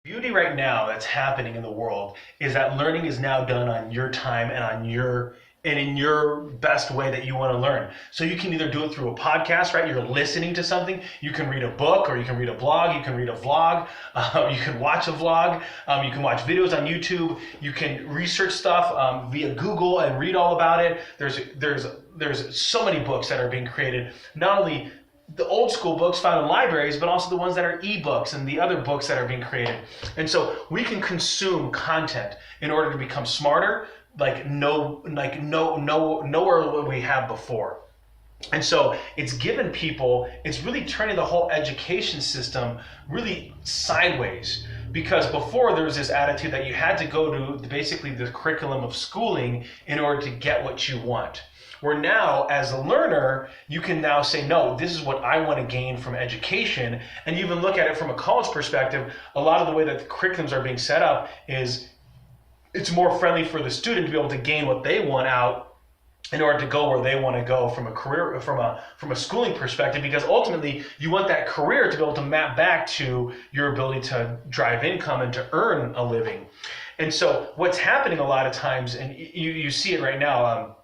Beauty right now that's happening in the world is that learning is now done on your time and in your best way that you want to learn. So you can either do it through a podcast, right? You're listening to something. You can read a book, or you can read a blog. You can read a vlog. You can watch a vlog. You can watch videos on YouTube. You can research stuff via Google and read all about it. There's so many books that are being created. Not only the old school books found in libraries, but also the ones that are ebooks and the other books that are being created. And so we can consume content in order to become smarter, nowhere what we have before. And so it's given people, it's really turning the whole education system really sideways. Because before there was this attitude that you had to go to basically the curriculum of schooling in order to get what you want. Where now, as a learner, you can now say, no, this is what I want to gain from education. And you even look at it from a college perspective, a lot of the way that the curriculums are being set up is it's more friendly for the student to be able to gain what they want out in order to go where they want to go from a career, from a schooling perspective, because ultimately you want that career to be able to map back to your ability to drive income and to earn a living. And so what's happening a lot of times, and you see it right now,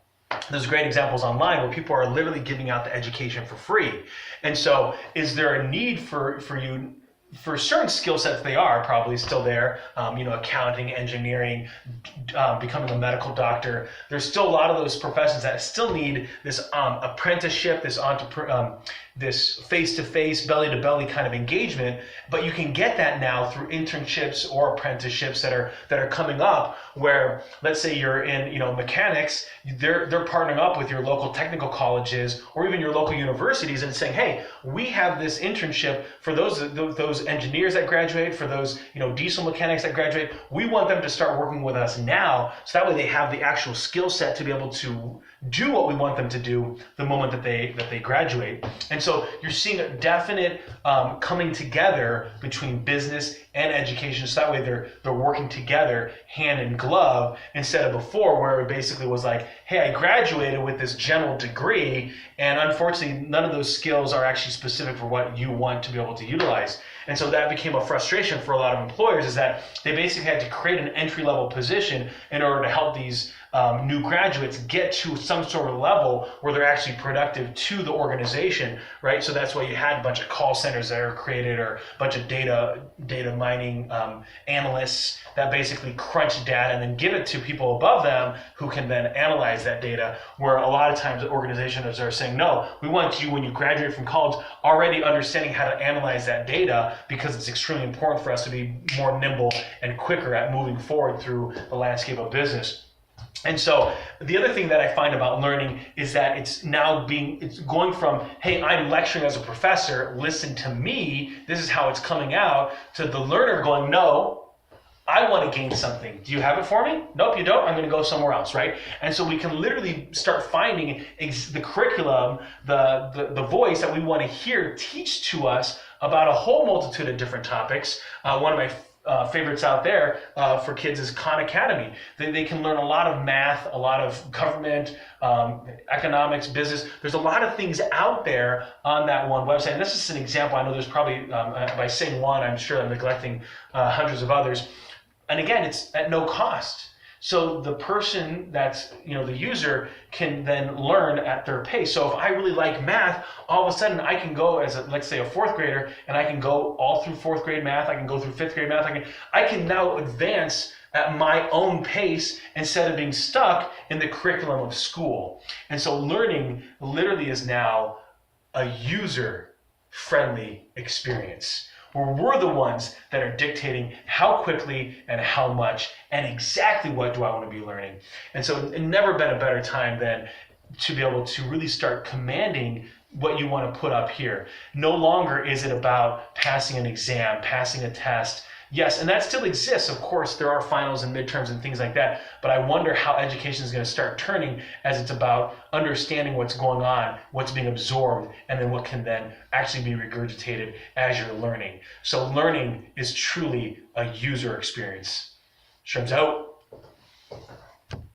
there's great examples online where people are literally giving out the education for free. And so is there a need for you, for certain skill sets? They are probably still there, accounting, engineering, becoming a medical doctor. There's still a lot of those professions that still need this apprenticeship, this face-to-face, belly-to-belly kind of engagement. But you can get that now through internships or apprenticeships that are coming up. Where, let's say you're in mechanics, they're partnering up with your local technical colleges or even your local universities and saying, hey, we have this internship for those engineers that graduate, for those diesel mechanics that graduate. We want them to start working with us now, so that way they have the actual skill set to be able to do what we want them to do the moment that they graduate. And so you're seeing a definite coming together between business and education, so that way they're working together hand in glove, instead of before where it basically was like, hey, I graduated with this general degree, and unfortunately none of those skills are actually specific for what you want to be able to utilize. And so that became a frustration for a lot of employers, is that they basically had to create an entry-level position in order to help these new graduates get to some sort of level where they're actually productive to the organization, right? So that's why you had a bunch of call centers that are created, or a bunch of data mining analysts that basically crunch data and then give it to people above them who can then analyze that data, where a lot of times the organizations are saying, no, we want you, when you graduate from college, already understanding how to analyze that data, because it's extremely important for us to be more nimble and quicker at moving forward through the landscape of business. And so the other thing that I find about learning is that it's going from, hey, I'm lecturing as a professor, listen to me, this is how it's coming out, to the learner going, no, I want to gain something. Do you have it for me? Nope, you don't. I'm going to go somewhere else, right? And so we can literally start finding the curriculum, the voice that we want to hear teach to us about a whole multitude of different topics. One of my favorites out there for kids is Khan Academy. They can learn a lot of math, a lot of government, economics, business. There's a lot of things out there on that one website. And this is an example. I know there's probably, by saying one, I'm sure I'm neglecting hundreds of others. And again, it's at no cost. So the person that's, the user can then learn at their pace. So if I really like math, all of a sudden I can go as let's say a fourth grader, and I can go all through fourth grade math, I can go through fifth grade math, I can now advance at my own pace instead of being stuck in the curriculum of school. And so learning literally is now a user-friendly experience, where we're the ones that are dictating how quickly and how much and exactly what do I want to be learning. And so it's never been a better time than to be able to really start commanding what you want to put up here. No longer is it about passing an exam, passing a test. Yes, and that still exists. Of course, there are finals and midterms and things like that, but I wonder how education is going to start turning, as it's about understanding what's going on, what's being absorbed, and then what can then actually be regurgitated as you're learning. So learning is truly a user experience. Sherm's out.